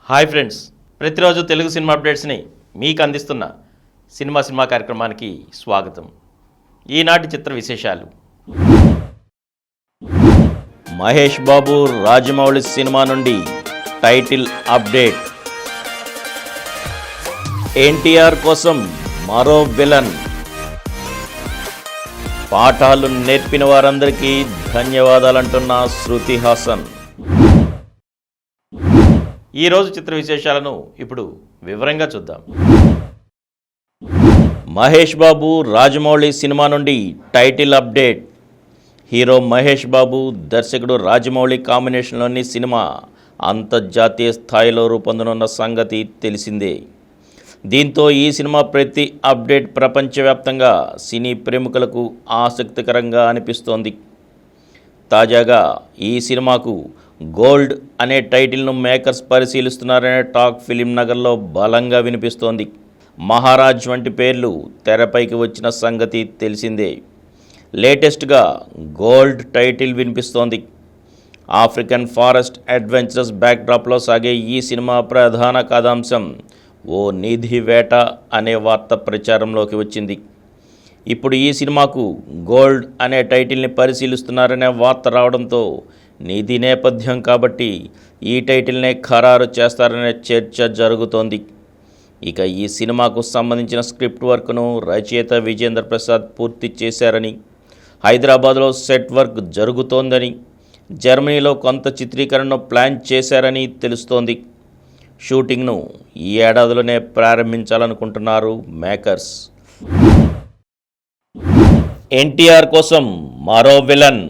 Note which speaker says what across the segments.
Speaker 1: Hi friends, ప్రతిరోజు Telugu cinema అప్డేట్స్ని మీకు అందిస్తున్న సినిమా కార్యక్రమానికి స్వాగతం. ఈనాటి చిత్ర విశేషాలు. మహేష్ బాబు రాజమౌళి సినిమా నుండి టైటిల్ అప్డేట్. ఎన్టీఆర్ కోసం మరో విలన్. పాఠాలు నేర్పిన వారందరికీ ధన్యవాదాలంటున్న శృతి హాసన్. ఈరోజు చిత్ర విశేషాలను ఇప్పుడు వివరంగా చూద్దాం. మహేష్ బాబు రాజమౌళి సినిమా నుండి title update. Hero Mahesh Babu, దర్శకుడు రాజమౌళి కాంబినేషన్లోని సినిమా అంతర్జాతీయ స్థాయిలో రూపొందనున్న సంగతి తెలిసిందే. దీంతో ఈ సినిమా ప్రతి అప్డేట్ ప్రపంచవ్యాప్తంగా సినీ ప్రేమికులకు ఆసక్తికరంగా అనిపిస్తోంది. తాజాగా ఈ సినిమాకు గోల్డ్ అనే టైటిల్ను మేకర్స్ పరిశీలిస్తున్నారనే టాక్ ఫిలిం నగర్లో బలంగా వినిపిస్తోంది. మహారాజ్ వంటి పేర్లు తెరపైకి వచ్చిన సంగతి తెలిసిందే. లేటెస్ట్గా గోల్డ్ టైటిల్ వినిపిస్తోంది. ఆఫ్రికన్ ఫారెస్ట్ అడ్వెంచరస్ బ్యాక్డ్రాప్లో సాగే ఈ సినిమా ప్రధాన కథాంశం ఓ నిధి వేట అనే వార్త ప్రచారంలోకి వచ్చింది. ఇప్పుడు ఈ సినిమాకు గోల్డ్ అనే టైటిల్ని పరిశీలిస్తున్నారనే వార్త రావడంతో నిధి నేపథ్యం కాబట్టి ఈ టైటిల్నే ఖరారు చేస్తారనే చర్చ జరుగుతోంది. ఇక ఈ సినిమాకు సంబంధించిన స్క్రిప్ట్ వర్క్ను రచయిత విజేంద్ర ప్రసాద్ పూర్తి చేశారని, హైదరాబాద్లో సెట్ వర్క్ జరుగుతోందని, జర్మనీలో కొంత చిత్రీకరణను ప్లాన్ చేశారని తెలుస్తోంది. షూటింగ్ను ఈ ఏడాదిలోనే ప్రారంభించాలనుకుంటున్నారు మేకర్స్. ఎన్టీఆర్ కోసం మరో విలన్.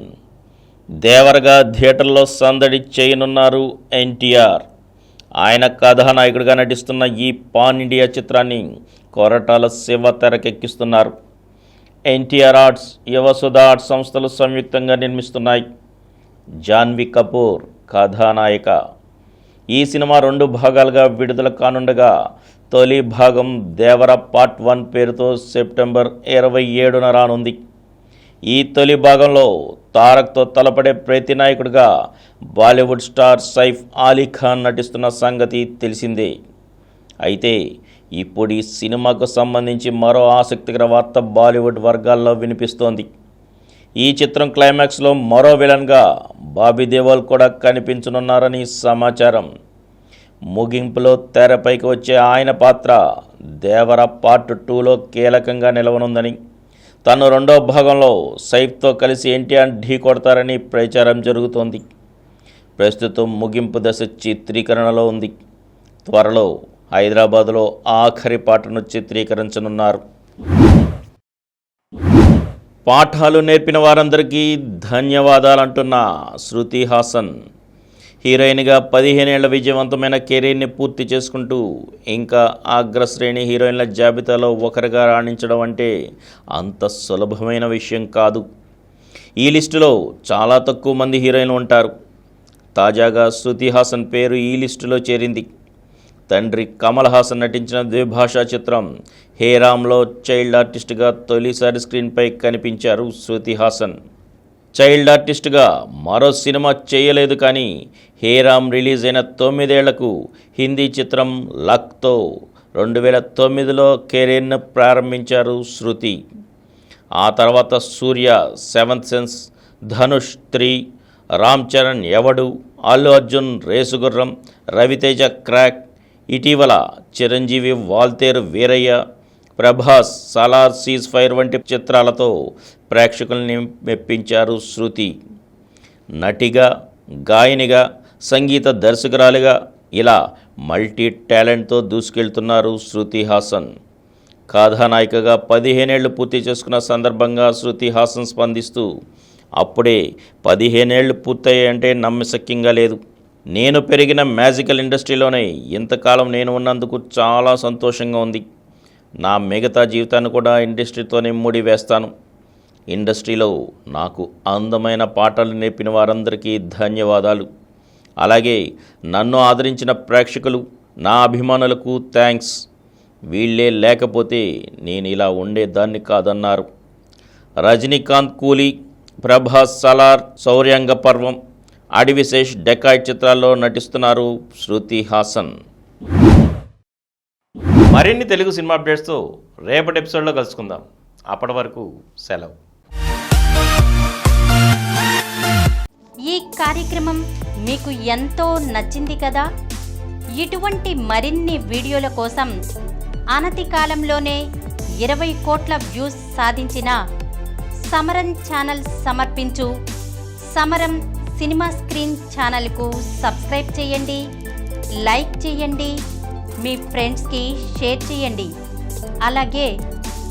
Speaker 1: దేవరగా థియేటర్లో సందడి చేయనున్నారు ఎన్టీఆర్. ఆయన కథానాయకుడిగా నటిస్తున్న ఈ పాన్ ఇండియా చిత్రాన్ని కొరటాల శివ తెరకెక్కిస్తున్నారు. ఎన్టీఆర్ ఆర్ట్స్, యువసుధ ఆర్ట్స్ సంస్థలు సంయుక్తంగా నిర్మిస్తున్నాయి. జాన్వీ కపూర్ కథానాయిక. ఈ సినిమా 2 భాగాలుగా విడుదల కానుండగా తొలి భాగం దేవర పార్ట్ 1 పేరుతో సెప్టెంబర్ 27న రానుంది. ఈ తొలి భాగంలో తారక్తో తలపడే ప్రతినాయకుడిగా బాలీవుడ్ స్టార్ సైఫ్ అలీ ఖాన్ నటిస్తున్న సంగతి తెలిసిందే. అయితే ఇప్పుడు ఈ సినిమాకు సంబంధించి మరో ఆసక్తికర వార్త బాలీవుడ్ వర్గాల్లో వినిపిస్తోంది. ఈ చిత్రం క్లైమాక్స్లో మరో విలన్గా బాబీ దేఓల్ కూడా కనిపించనున్నారని సమాచారం. ముగింపులో తెరపైకి వచ్చే ఆయన పాత్ర దేవర పార్ట్ 2లో కీలకంగా నిలవనుందని, తను 2వ భాగంలో సైఫ్తో కలిసి ఎన్టీఆర్ ఢీ కొడతారని ప్రచారం జరుగుతోంది. ప్రస్తుతం ముగింపు దశ చిత్రీకరణలో ఉంది. త్వరలో హైదరాబాద్లో ఆఖరి పాటను చిత్రీకరించనున్నారు. పాఠాలు నేర్పిన వారందరికీ ధన్యవాదాలంటున్న శృతి హాసన్. హీరోయిన్గా 15 ఏళ్ల విజయవంతమైన కెరీర్ని పూర్తి చేసుకుంటూ ఇంకా అగ్రశ్రేణి హీరోయిన్ల జాబితాలో ఒకరిగా రాణించడం అంటే అంత సులభమైన విషయం కాదు. ఈ లిస్టులో చాలా తక్కువ మంది హీరోయిన్లు ఉంటారు. తాజాగా శృతి హాసన్ పేరు ఈ లిస్టులో చేరింది. తండ్రి కమల్ హాసన్ నటించిన ద్విభాషా చిత్రం హే రామ్లో చైల్డ్ ఆర్టిస్ట్గా తొలిసారి స్క్రీన్పై కనిపించారు శృతి హాసన్. చైల్డ్ ఆర్టిస్ట్గా మరో సినిమా చేయలేదు, కానీ హే రామ్ రిలీజ్ అయిన 9 ఏళ్లకు హిందీ చిత్రం లక్తో 2009లో కెరీర్ను ప్రారంభించారు శృతి. ఆ తర్వాత సూర్య, 7th సెన్స్, ధనుష్ 3, రామ్ చరణ్ ఎవడు, అల్లు అర్జున్ రేసుగుర్రం, రవితేజ క్రాక్, ఇటీవల చిరంజీవి వాల్తేరు వీరయ్య, ప్రభాస్ సాలార్ సీజ్ ఫైర్ వంటి చిత్రాలతో ప్రేక్షకుల్ని మెప్పించారు శృతి. నటిగా, గాయనిగా, సంగీత దర్శకురాలిగా ఇలా మల్టీ టాలెంట్తో దూసుకెళ్తున్నారు శృతి హాసన్. కథానాయికగా 15 ఏళ్లు పూర్తి చేసుకున్న సందర్భంగా శృతి హాసన్ స్పందిస్తూ, అప్పుడే 15 ఏళ్లు పూర్తయ్యాయంటే నమ్మశక్యంగా లేదు. నేను పెరిగిన మ్యాజికల్ ఇండస్ట్రీలోనే ఇంతకాలం నేను ఉన్నందుకు చాలా సంతోషంగా ఉంది. నా మిగతా జీవితాన్ని కూడా ఇండస్ట్రీతోనే ముడివేస్తాను. ఇండస్ట్రీలో నాకు అందమైన పాటలు నేర్పిన వారందరికీ ధన్యవాదాలు. అలాగే నన్ను ఆదరించిన ప్రేక్షకులు, నా అభిమానులకు థ్యాంక్స్. వీళ్ళే లేకపోతే నేను ఇలా ఉండేదాన్ని కాదన్నారు. రజనీకాంత్ కూలీ, ప్రభాస్ సలార్, శౌర్యాంగ పర్వం, ఆడివిశేష్, డెకాయిడ్ చిత్రాల్లో నటిస్తున్నారు శృతి హాసన్. మరిన్ని తెలుగు సినిమా అప్డేట్స్తో రేపటి ఎపిసోడ్లో కలుసుకుందాం. అప్పటి వరకు సెలవు.
Speaker 2: ఈ కార్యక్రమం మీకు ఎంతో నచ్చింది కదా. ఇటువంటి మరిన్ని వీడియోల కోసం అనతి కాలంలోనే 20 కోట్ల వ్యూస్ సాధించిన సమరం ఛానల్ సమర్పించు సమరం సినిమా స్క్రీన్ ఛానల్కు సబ్స్క్రైబ్ చేయండి, లైక్ చేయండి, మీ ఫ్రెండ్స్కి షేర్ చేయండి. అలాగే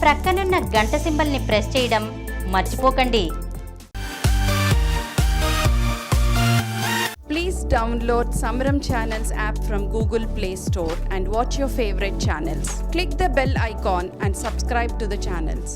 Speaker 2: ప్రక్కనున్న గంట సింబల్ని ప్రెస్ చేయడం మర్చిపోకండి.
Speaker 3: Please download Samaram Channels app from Google Play Store and watch your favorite channels. Click the bell icon and subscribe to the channels.